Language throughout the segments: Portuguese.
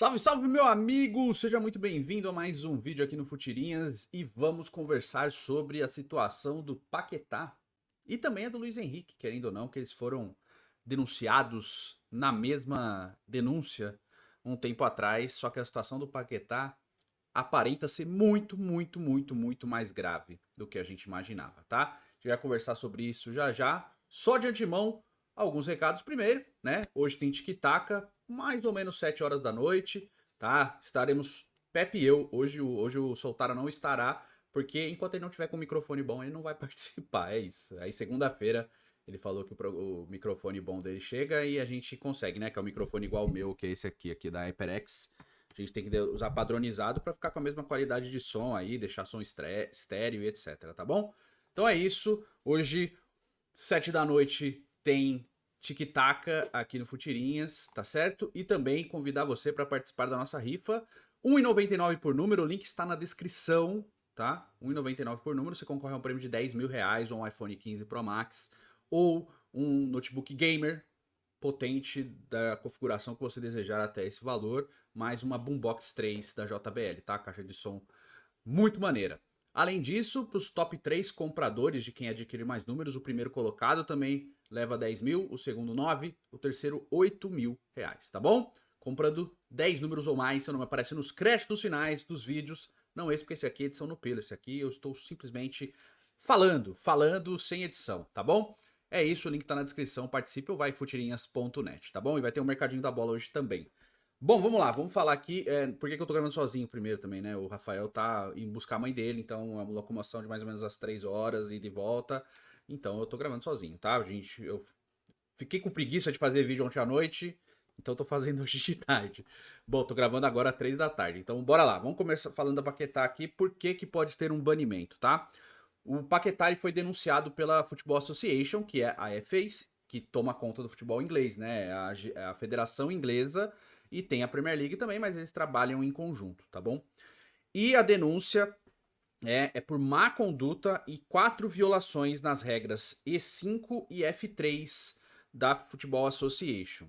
Salve, salve, meu amigo! Seja muito bem-vindo a mais um vídeo aqui no Futirinhas e vamos conversar sobre a situação do Paquetá e também a do Luiz Henrique, querendo ou não, que eles foram denunciados na mesma denúncia um tempo atrás, só que a situação do Paquetá aparenta ser muito mais grave do que a gente imaginava, tá? A gente vai conversar sobre isso já já. Só de antemão, alguns recados primeiro, né? Hoje tem tic-tac, mais ou menos 7 horas da noite, tá? Estaremos Pepe e eu. Hoje o Soltara não estará, porque enquanto ele não tiver com o microfone bom, ele não vai participar. É isso. Aí segunda-feira ele falou que o microfone bom dele chega e a gente consegue, né? Que é o microfone igual o meu, que é esse aqui da HyperX. A gente tem que usar padronizado para ficar com a mesma qualidade de som aí, deixar som estéreo e etc, tá bom? Então é isso. Hoje, 7 da noite, tem tic-tac aqui no Futirinhas, tá certo? E também convidar você para participar da nossa rifa. R$1,99 por número, o link está na descrição, tá? R$1,99 por número, você concorre a um prêmio de R$10.000, ou um iPhone 15 Pro Max, ou um notebook gamer potente da configuração que você desejar até esse valor, mais uma Boombox 3 da JBL, tá? Caixa de som muito maneira. Além disso, para os top 3 compradores de quem adquirir mais números, o primeiro colocado também leva 10 mil, o segundo 9, o terceiro 8 mil reais, tá bom? Comprando 10 números ou mais, seu nome aparece nos créditos finais dos vídeos. Não esse, porque esse aqui é edição no pelo, esse aqui eu estou simplesmente falando sem edição, tá bom? É isso, o link tá na descrição, participe ou vai futirinhas.net, tá bom? E vai ter um mercadinho da bola hoje também. Bom, vamos lá, vamos falar aqui, por que eu tô gravando sozinho primeiro também, né? O Rafael tá indo buscar a mãe dele, então a locomoção de mais ou menos as 3 horas e de volta, então eu tô gravando sozinho, tá? Gente, eu fiquei com preguiça de fazer vídeo ontem à noite, então tô fazendo hoje de tarde. Bom, tô gravando agora às 3 da tarde, então bora lá, vamos começar falando da Paquetá aqui, por que que pode ter um banimento, tá? O Paquetá foi denunciado pela Football Association, que é a FA, que toma conta do futebol inglês, né? É a Federação Inglesa e tem a Premier League também, mas eles trabalham em conjunto, tá bom? E a denúncia é por má conduta e 4 violações nas regras E5 e F3 da Football Association.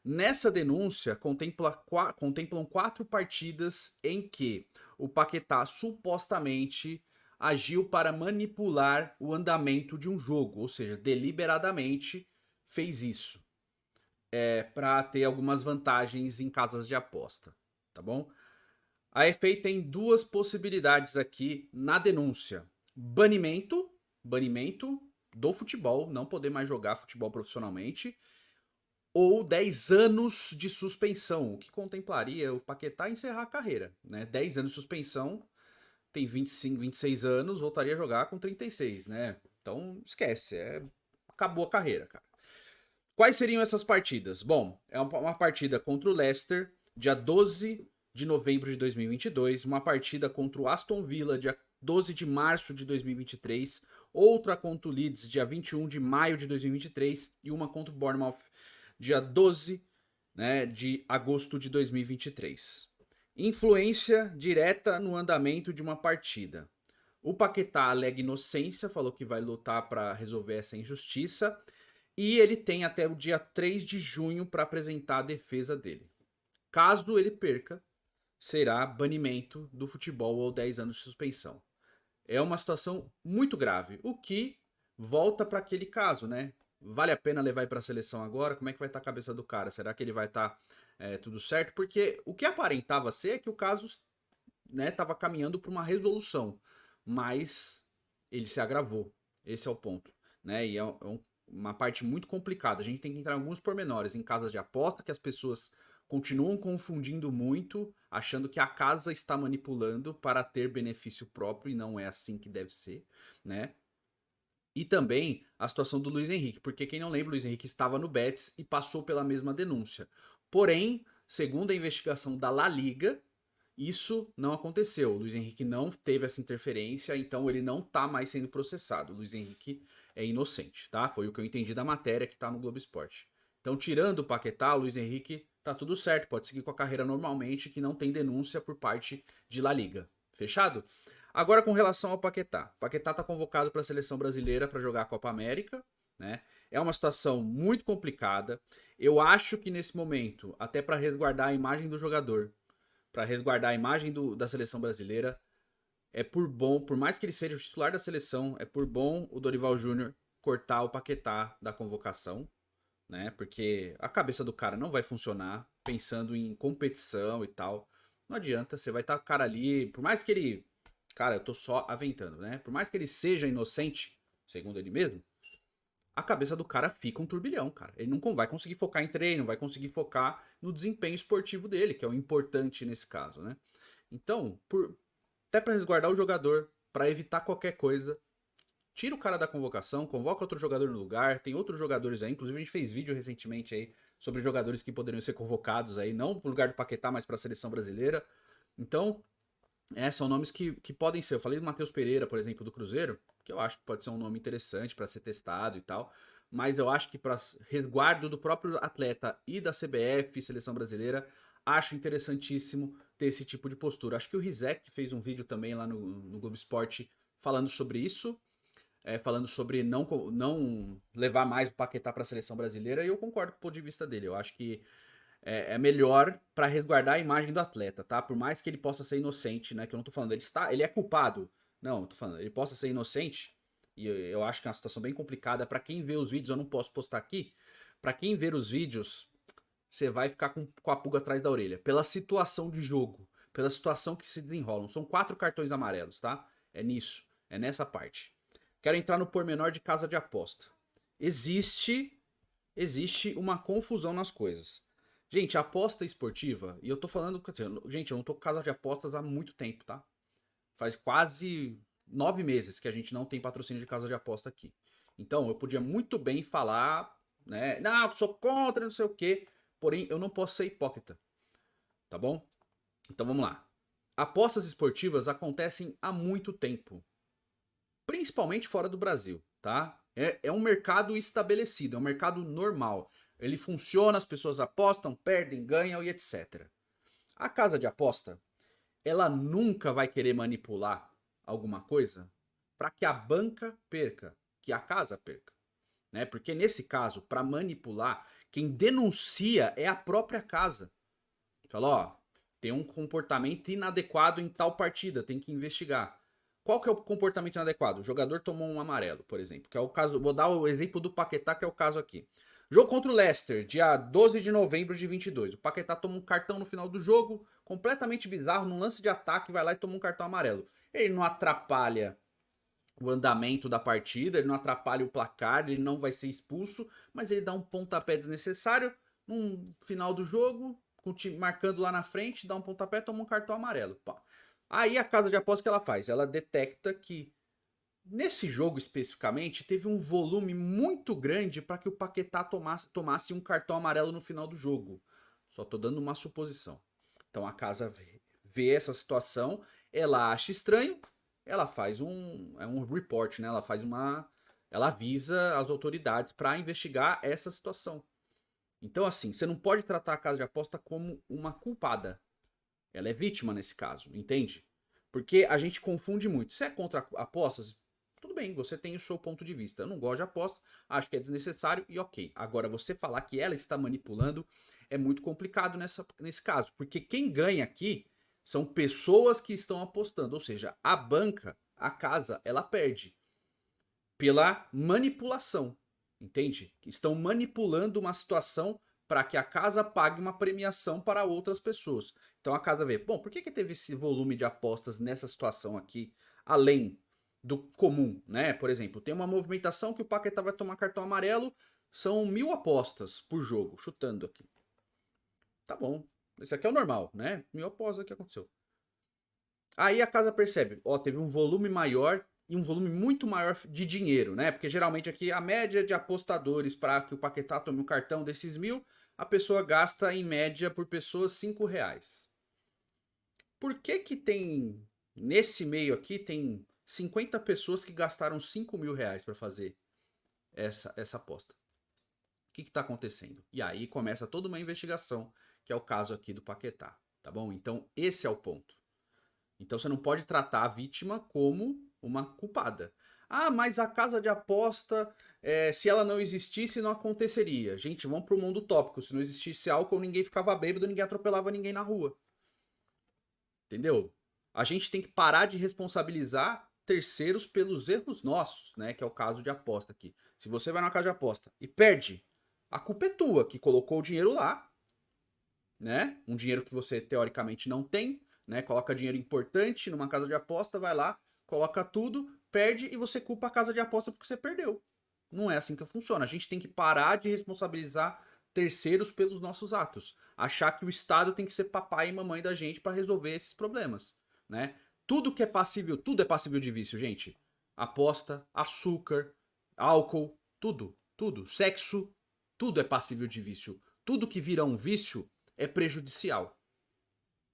Nessa denúncia, contemplam 4 partidas em que o Paquetá supostamente agiu para manipular o andamento de um jogo, ou seja, deliberadamente fez isso para ter algumas vantagens em casas de aposta, tá bom? A FA tem 2 possibilidades aqui na denúncia: banimento do futebol, não poder mais jogar futebol profissionalmente, ou 10 anos de suspensão, o que contemplaria o Paquetá encerrar a carreira, né? 10 anos de suspensão, tem 25, 26 anos, voltaria a jogar com 36, né? Então, esquece, acabou a carreira, cara. Quais seriam essas partidas? Bom, é uma partida contra o Leicester, dia 12 de novembro de 2022, uma partida contra o Aston Villa, dia 12 de março de 2023, outra contra o Leeds, dia 21 de maio de 2023 e uma contra o Bournemouth, dia 12, né, de agosto de 2023. Influência direta no andamento de uma partida. O Paquetá alega inocência, falou que vai lutar para resolver essa injustiça, e ele tem até o dia 3 de junho para apresentar a defesa dele. Caso ele perca, será banimento do futebol ou 10 anos de suspensão. É uma situação muito grave, o que volta para aquele caso, né? Vale a pena levar para a seleção agora? Como é que vai estar a cabeça do cara? Será que ele vai estar tudo certo? Porque o que aparentava ser é que o caso estava caminhando para uma resolução, mas ele se agravou. Esse é o ponto, né? E uma parte muito complicada. A gente tem que entrar em alguns pormenores em casas de aposta que as pessoas continuam confundindo muito, achando que a casa está manipulando para ter benefício próprio e não é assim que deve ser, né? E também a situação do Luiz Henrique, porque quem não lembra, o Luiz Henrique estava no Betis e passou pela mesma denúncia. Porém, segundo a investigação da La Liga, isso não aconteceu. O Luiz Henrique não teve essa interferência, então ele não está mais sendo processado. O Luiz Henrique é inocente, tá? Foi o que eu entendi da matéria que está no Globo Esporte. Então, tirando o Paquetá, o Luiz Henrique tá tudo certo, pode seguir com a carreira normalmente, que não tem denúncia por parte de La Liga. Fechado? Agora com relação ao Paquetá. O Paquetá está convocado para a seleção brasileira para jogar a Copa América, né? É uma situação muito complicada. Eu acho que nesse momento, até para resguardar a imagem do jogador, para resguardar a imagem da seleção brasileira, é por mais que ele seja o titular da seleção, é por bom o Dorival Júnior cortar o Paquetá da convocação, né? Porque a cabeça do cara não vai funcionar pensando em competição e tal. Não adianta, você vai estar com o cara ali, por mais que ele, cara, eu tô só aventando, né? Por mais que ele seja inocente, segundo ele mesmo, a cabeça do cara fica um turbilhão, cara. Ele não vai conseguir focar em treino, vai conseguir focar no desempenho esportivo dele, que é o importante nesse caso, né? Então, até para resguardar o jogador, para evitar qualquer coisa, tira o cara da convocação, convoca outro jogador no lugar, tem outros jogadores aí, inclusive a gente fez vídeo recentemente aí sobre jogadores que poderiam ser convocados aí, não pro lugar do Paquetá, mas para a seleção brasileira. Então, são nomes que podem ser. Eu falei do Matheus Pereira, por exemplo, do Cruzeiro, que eu acho que pode ser um nome interessante para ser testado e tal, mas eu acho que para resguardo do próprio atleta e da CBF, seleção brasileira, acho interessantíssimo ter esse tipo de postura. Acho que o Rizek fez um vídeo também lá no Globo Esporte falando sobre isso, falando sobre não levar mais o Paquetá para a seleção brasileira, e eu concordo com o ponto de vista dele. Eu acho que é melhor para resguardar a imagem do atleta, tá? Por mais que ele possa ser inocente, né? Que eu não tô falando, ele é culpado. Não, eu tô falando, ele possa ser inocente, e eu acho que é uma situação bem complicada. Para quem vê os vídeos, eu não posso postar aqui. Para quem ver os vídeos, você vai ficar com a pulga atrás da orelha. Pela situação de jogo, pela situação que se desenrolam. São 4 cartões amarelos, tá? É nisso, é nessa parte. Quero entrar no pormenor de casa de aposta. Existe uma confusão nas coisas. Gente, a aposta esportiva, e eu tô falando, gente, eu não tô com casa de apostas há muito tempo, tá? Faz quase 9 meses que a gente não tem patrocínio de casa de aposta aqui. Então, eu podia muito bem falar, né? Não, eu sou contra, não sei o quê. Porém, eu não posso ser hipócrita, tá bom? Então vamos lá. Apostas esportivas acontecem há muito tempo, principalmente fora do Brasil, tá? É um mercado estabelecido, é um mercado normal. Ele funciona, as pessoas apostam, perdem, ganham e etc. A casa de aposta, ela nunca vai querer manipular alguma coisa para que a banca perca, que a casa perca, né? Porque nesse caso, para manipular, quem denuncia é a própria casa. Fala, ó, tem um comportamento inadequado em tal partida, tem que investigar. Qual que é o comportamento inadequado? O jogador tomou um amarelo, por exemplo, que é o caso, vou dar o exemplo do Paquetá, que é o caso aqui. Jogo contra o Leicester, dia 12 de novembro de 22. O Paquetá toma um cartão no final do jogo, completamente bizarro, num lance de ataque, vai lá e toma um cartão amarelo. Ele não atrapalha o andamento da partida, ele não atrapalha o placar, ele não vai ser expulso, mas ele dá um pontapé desnecessário no final do jogo, com o time marcando lá na frente, dá um pontapé, toma um cartão amarelo. Pá. Aí a casa de aposta que ela faz? Ela detecta que nesse jogo especificamente teve um volume muito grande para que o Paquetá tomasse um cartão amarelo no final do jogo. Só tô dando uma suposição. Então a casa vê essa situação, ela acha estranho, ela faz um report, né? Ela avisa as autoridades para investigar essa situação. Então assim, você não pode tratar a casa de aposta como uma culpada. Ela é vítima nesse caso, entende? Porque a gente confunde muito. Se é contra apostas, tudo bem, você tem o seu ponto de vista. Eu não gosto de aposta, acho que é desnecessário e ok. Agora, você falar que ela está manipulando é muito complicado nesse caso, porque quem ganha aqui são pessoas que estão apostando, ou seja, a banca, a casa, ela perde pela manipulação, entende? Estão manipulando uma situação para que a casa pague uma premiação para outras pessoas. Então a casa vê, bom, por que teve esse volume de apostas nessa situação aqui, além do comum, né? Por exemplo, tem uma movimentação que o Paquetá vai tomar cartão amarelo, são 1000 apostas por jogo, chutando aqui. Tá bom, isso aqui é o normal, né? 1000 apostas que aconteceu. Aí a casa percebe, ó, teve um volume maior e um volume muito maior de dinheiro, né? Porque geralmente aqui a média de apostadores para que o Paquetá tome um cartão desses 1000, a pessoa gasta em média por pessoa R$ 5. Por que que tem, nesse meio aqui, tem 50 pessoas que gastaram R$ 5.000 para fazer essa aposta? O que está acontecendo? E aí começa toda uma investigação, que é o caso aqui do Paquetá, tá bom? Então esse é o ponto. Então você não pode tratar a vítima como uma culpada. Ah, mas a casa de aposta, se ela não existisse, não aconteceria. Gente, vamos pro mundo utópico. Se não existisse álcool, ninguém ficava bêbado, ninguém atropelava ninguém na rua. Entendeu? A gente tem que parar de responsabilizar terceiros pelos erros nossos, né? Que é o caso de aposta aqui. Se você vai na casa de aposta e perde, a culpa é tua, que colocou o dinheiro lá, né? Um dinheiro que você teoricamente não tem, né? Coloca dinheiro importante numa casa de aposta, vai lá, coloca tudo, perde e você culpa a casa de aposta porque você perdeu. Não é assim que funciona. A gente tem que parar de responsabilizar terceiros pelos nossos atos. Achar que o Estado tem que ser papai e mamãe da gente para resolver esses problemas, né? Tudo é passível de vício, gente. Aposta, açúcar, álcool, tudo. Sexo, tudo é passível de vício. Tudo que vira um vício é prejudicial.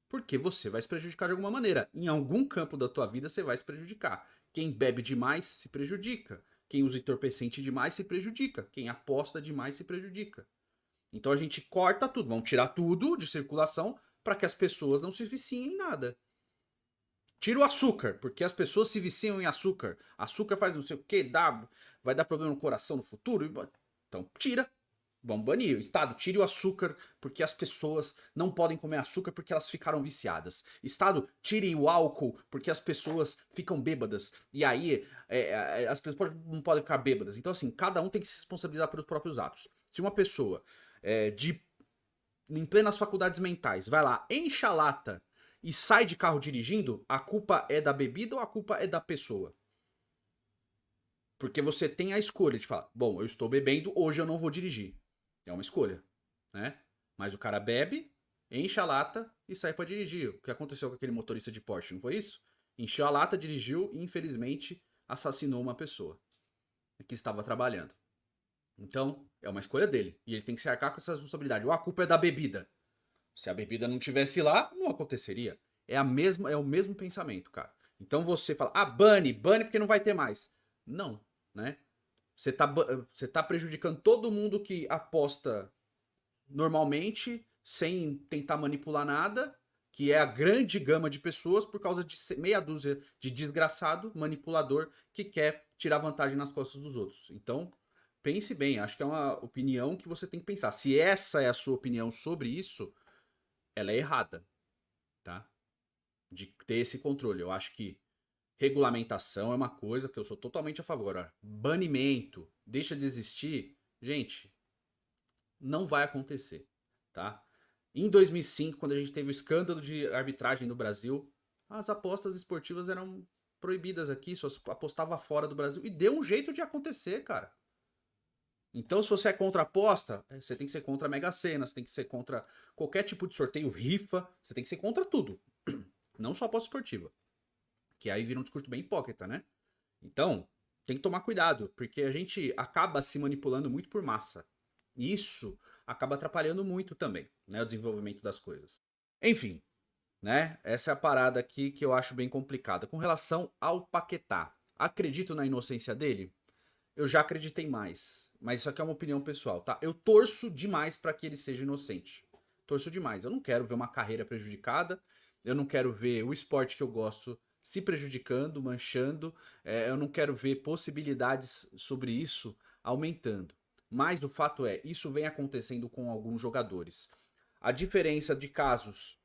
Porque você vai se prejudicar de alguma maneira. Em algum campo da tua vida você vai se prejudicar. Quem bebe demais se prejudica. Quem usa entorpecente demais se prejudica. Quem aposta demais se prejudica. Então a gente corta tudo, vamos tirar tudo de circulação para que as pessoas não se viciem em nada. Tira o açúcar, porque as pessoas se viciam em açúcar. Açúcar faz não sei o que, vai dar problema no coração no futuro. Então tira. Vamos banir. O Estado, tire o açúcar, porque as pessoas não podem comer açúcar porque elas ficaram viciadas. Estado, tire o álcool, porque as pessoas ficam bêbadas. E aí, as pessoas não podem ficar bêbadas. Então, assim, cada um tem que se responsabilizar pelos próprios atos. Se uma pessoa em plenas faculdades mentais vai lá, enche a lata e sai de carro dirigindo, a culpa é da bebida ou a culpa é da pessoa? Porque você tem a escolha de falar, bom, eu estou bebendo, hoje eu não vou dirigir. É uma escolha, né? Mas o cara bebe, enche a lata e sai para dirigir. O que aconteceu com aquele motorista de Porsche, não foi isso? Encheu a lata, dirigiu e infelizmente assassinou uma pessoa que estava trabalhando. Então, é uma escolha dele. E ele tem que se arcar com essa responsabilidade. Ou a culpa é da bebida. Se a bebida não tivesse lá, não aconteceria. É o mesmo pensamento, cara. Então você fala, bane porque não vai ter mais. Não, né? Você tá prejudicando todo mundo que aposta normalmente, sem tentar manipular nada, que é a grande gama de pessoas, por causa de meia dúzia de desgraçado, manipulador, que quer tirar vantagem nas costas dos outros. Então, pense bem, acho que é uma opinião que você tem que pensar. Se essa é a sua opinião sobre isso, ela é errada, tá? De ter esse controle. Eu acho que regulamentação é uma coisa que eu sou totalmente a favor. Agora, banimento, deixa de existir, gente, não vai acontecer, tá? Em 2005, quando a gente teve o escândalo de arbitragem no Brasil, as apostas esportivas eram proibidas aqui, só apostava fora do Brasil e deu um jeito de acontecer, cara. Então, se você é contra a aposta, você tem que ser contra a Mega Sena, você tem que ser contra qualquer tipo de sorteio, rifa, você tem que ser contra tudo. Não só a aposta esportiva. Que aí vira um discurso bem hipócrita, né? Então, tem que tomar cuidado, porque a gente acaba se manipulando muito por massa. E isso acaba atrapalhando muito também, né, o desenvolvimento das coisas. Enfim, né? Essa é a parada aqui que eu acho bem complicada. Com relação ao Paquetá, acredito na inocência dele? Eu já acreditei mais, mas isso aqui é uma opinião pessoal, tá? Eu torço demais para que ele seja inocente. Torço demais. Eu não quero ver uma carreira prejudicada, eu não quero ver o esporte que eu gosto se prejudicando, manchando, eu não quero ver possibilidades sobre isso aumentando. Mas o fato é, isso vem acontecendo com alguns jogadores. A diferença de casos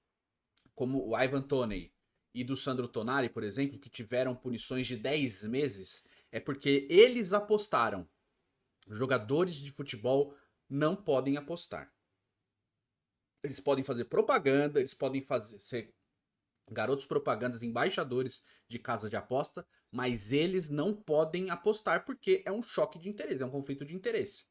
como o Ivan Toney e do Sandro Tonali, por exemplo, que tiveram punições de 10 meses, é porque eles apostaram. Jogadores de futebol não podem apostar. Eles podem fazer propaganda, eles podem ser garotos propagandas, embaixadores de casa de aposta, mas eles não podem apostar porque é um choque de interesse, é um conflito de interesse.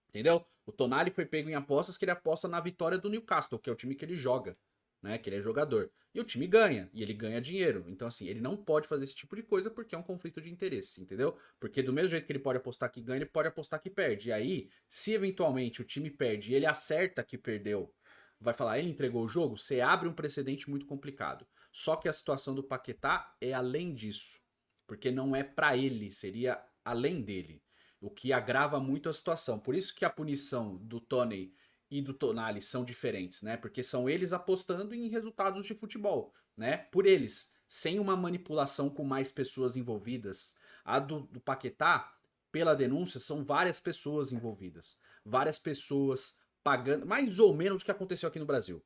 Entendeu? O Tonali foi pego em apostas que ele aposta na vitória do Newcastle, que é o time que ele joga, né? Que ele é jogador. E o time ganha, e ele ganha dinheiro. Então, assim, ele não pode fazer esse tipo de coisa porque é um conflito de interesse, entendeu? Porque do mesmo jeito que ele pode apostar que ganha, ele pode apostar que perde. E aí, se eventualmente o time perde e ele acerta que perdeu, vai falar, ele entregou o jogo, você abre um precedente muito complicado. Só que a situação do Paquetá é além disso. Porque não é para ele, seria além dele. O que agrava muito a situação. Por isso que a punição do Toney e do Tonali são diferentes, né? Porque são eles apostando em resultados de futebol, né? Por eles, sem uma manipulação com mais pessoas envolvidas. A do Paquetá, pela denúncia, são várias pessoas envolvidas. Várias pessoas pagando, mais ou menos o que aconteceu aqui no Brasil.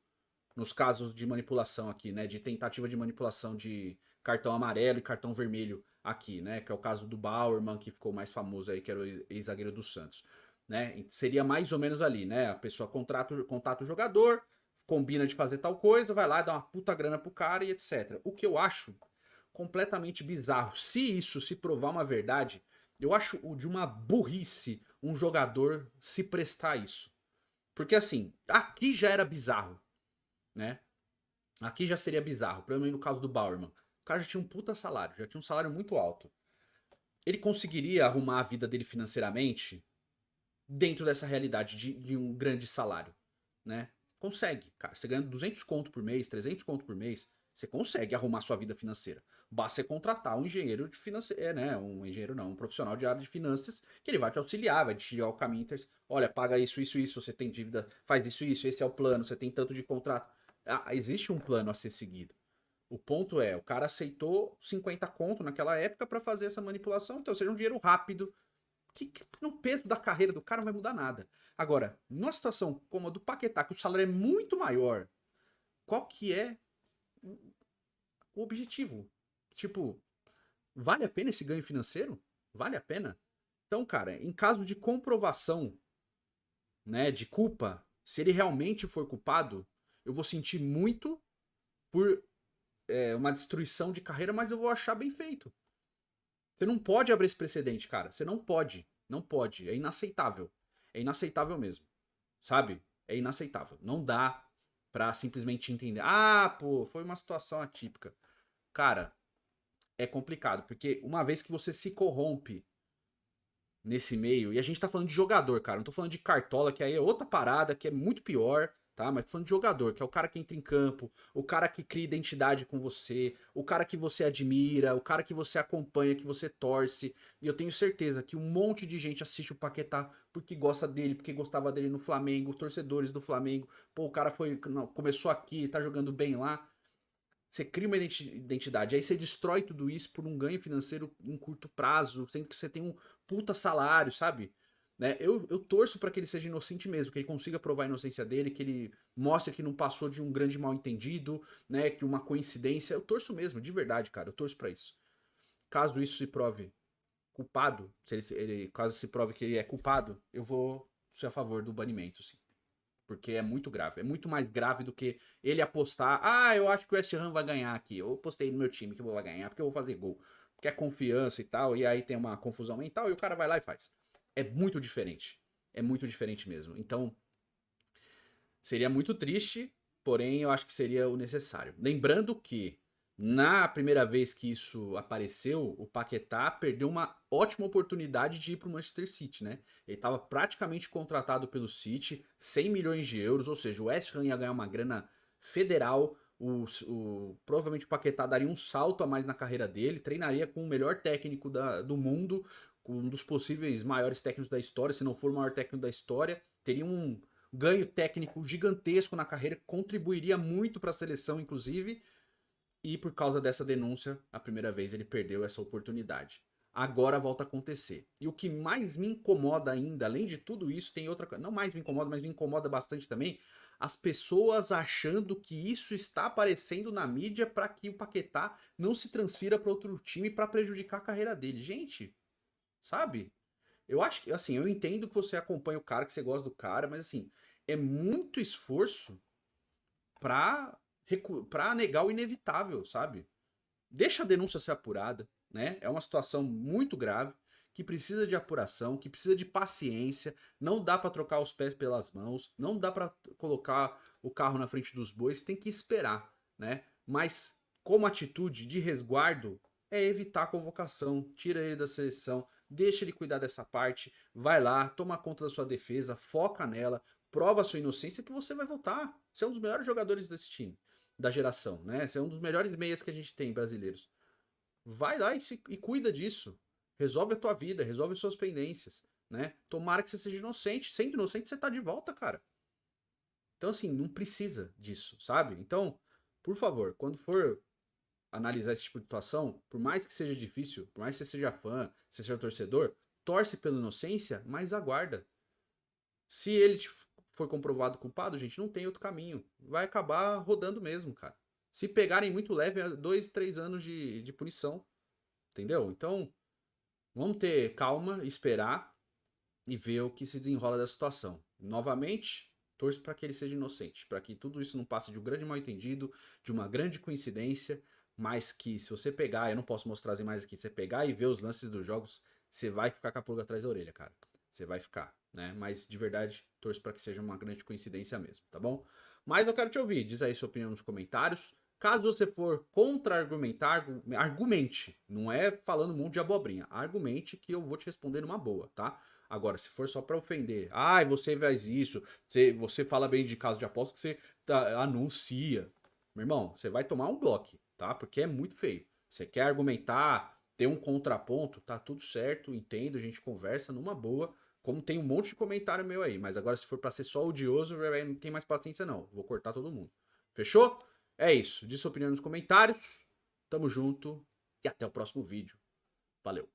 Nos casos de manipulação aqui, né? De tentativa de manipulação de cartão amarelo e cartão vermelho aqui, né? Que é o caso do Bauerman, que ficou mais famoso aí, que era o ex-zagueiro do Santos. Né? Seria mais ou menos ali, né? A pessoa contata o jogador, combina de fazer tal coisa, vai lá, dá uma puta grana pro cara e etc. O que eu acho completamente bizarro. Se isso se provar uma verdade, eu acho de uma burrice um jogador se prestar a isso. Porque assim, aqui já era bizarro, né? Aqui já seria bizarro, provavelmente no caso do Bauerman. O cara já tinha um puta salário, já tinha um salário muito alto. Ele conseguiria arrumar a vida dele financeiramente dentro dessa realidade de um grande salário, né? Consegue, cara. Você ganha 200 conto por mês, 300 conto por mês, você consegue arrumar sua vida financeira. Basta você contratar um engenheiro de finanças, né? Um engenheiro não, um profissional de área de finanças, que ele vai te auxiliar, vai te tirar o caminho. Olha, paga isso, isso, isso, você tem dívida, faz isso, isso, esse é o plano, você tem tanto de contrato. Ah, existe um plano a ser seguido. O ponto é, o cara aceitou 50 conto naquela época para fazer essa manipulação, então seja um dinheiro rápido, que no peso da carreira do cara não vai mudar nada. Agora, numa situação como a do Paquetá, que o salário é muito maior, qual que é o objetivo? Tipo, vale a pena esse ganho financeiro? Vale a pena? Então, cara, em caso de comprovação, né, de culpa, se ele realmente for culpado, eu vou sentir muito por uma destruição de carreira, mas eu vou achar bem feito. Você não pode abrir esse precedente, cara. Você não pode. Não pode. É inaceitável. É inaceitável mesmo. Sabe? É inaceitável. Não dá pra simplesmente entender. Ah, pô, foi uma situação atípica. Cara, é complicado. Porque uma vez que você se corrompe nesse meio, e a gente tá falando de jogador, cara. Não tô falando de cartola, que aí é outra parada, que é muito pior, tá? Mas tô falando de jogador, que é o cara que entra em campo, o cara que cria identidade com você, o cara que você admira, o cara que você acompanha, que você torce. E eu tenho certeza que um monte de gente assiste o Paquetá porque gosta dele, porque gostava dele no Flamengo, torcedores do Flamengo. Pô, o cara foi, não, começou aqui, tá jogando bem lá. Você cria uma identidade, aí você destrói tudo isso por um ganho financeiro em curto prazo, sendo que você tem um puta salário, sabe? Né? Eu torço para que ele seja inocente mesmo, que ele consiga provar a inocência dele, que ele mostre que não passou de um grande mal entendido, né? Que uma coincidência. Eu torço mesmo, de verdade, cara. Eu torço para isso. Caso isso se prove culpado, caso se prove que ele é culpado, eu vou ser a favor do banimento, sim. Porque é muito grave. É muito mais grave do que ele apostar. Ah, eu acho que o West Ham vai ganhar aqui. Eu apostei no meu time que eu vou ganhar porque eu vou fazer gol. Porque é confiança e tal. E aí tem uma confusão mental e o cara vai lá e faz. É muito diferente. É muito diferente mesmo. Então, seria muito triste, porém eu acho que seria o necessário. Lembrando que na primeira vez que isso apareceu, o Paquetá perdeu uma ótima oportunidade de ir para o Manchester City, né? Ele estava praticamente contratado pelo City, 100 milhões de euros, ou seja, o West Ham ia ganhar uma grana federal. Provavelmente o Paquetá daria um salto a mais na carreira dele, treinaria com o melhor técnico do mundo, com um dos possíveis maiores técnicos da história, se não for o maior técnico da história, teria um ganho técnico gigantesco na carreira, contribuiria muito para a seleção, inclusive, e por causa dessa denúncia, a primeira vez ele perdeu essa oportunidade. Agora volta a acontecer. E o que mais me incomoda ainda, além de tudo isso, tem outra coisa. Não mais me incomoda, mas me incomoda bastante também. As pessoas achando que isso está aparecendo na mídia para que o Paquetá não se transfira para outro time para prejudicar a carreira dele. Gente, sabe? Eu acho que, assim, eu entendo que você acompanha o cara, que você gosta do cara, mas assim, é muito esforço pra, pra negar o inevitável, sabe? Deixa a denúncia ser apurada, né? É uma situação muito grave, que precisa de apuração, que precisa de paciência, não dá pra trocar os pés pelas mãos, não dá pra colocar o carro na frente dos bois, tem que esperar, né? Mas como atitude de resguardo é evitar a convocação, tira ele da seleção, deixa ele cuidar dessa parte, vai lá, toma conta da sua defesa, foca nela, prova a sua inocência que você vai voltar. Você é um dos melhores jogadores desse time, da geração, né? Você é um dos melhores meias que a gente tem brasileiros. Vai lá e cuida disso. Resolve a tua vida, resolve as suas pendências, né? Tomara que você seja inocente. Sendo inocente, você tá de volta, cara. Então, assim, não precisa disso, sabe? Então, por favor, quando for analisar esse tipo de situação, por mais que seja difícil, por mais que você seja fã, você seja torcedor, torce pela inocência, mas aguarda. Se ele for comprovado culpado, gente, não tem outro caminho. Vai acabar rodando mesmo, cara. Se pegarem muito leve, é 2, 3 anos de punição. Entendeu? Então, vamos ter calma, esperar e ver o que se desenrola da situação. Novamente, torço para que ele seja inocente, para que tudo isso não passe de um grande mal-entendido, de uma grande coincidência, mas que se você pegar, eu não posso mostrar as imagens aqui, você pegar e ver os lances dos jogos, você vai ficar com a pulga atrás da orelha, cara. Você vai ficar, né? Mas de verdade, torço para que seja uma grande coincidência mesmo, tá bom? Mas eu quero te ouvir, diz aí sua opinião nos comentários. Caso você for contra-argumentar, argumente. Não é falando um monte de abobrinha. Argumente que eu vou te responder numa boa, tá? Agora, se for só pra ofender, ai, você faz isso, você fala bem de caso de aposta que você anuncia. Meu irmão, você vai tomar um bloco, tá? Porque é muito feio. Você quer argumentar, ter um contraponto, tá tudo certo, entendo, a gente conversa numa boa. Como tem um monte de comentário meu aí, mas agora se for pra ser só odioso, não tem mais paciência não. Vou cortar todo mundo. Fechou? É isso. Diz sua opinião nos comentários. Tamo junto e até o próximo vídeo. Valeu.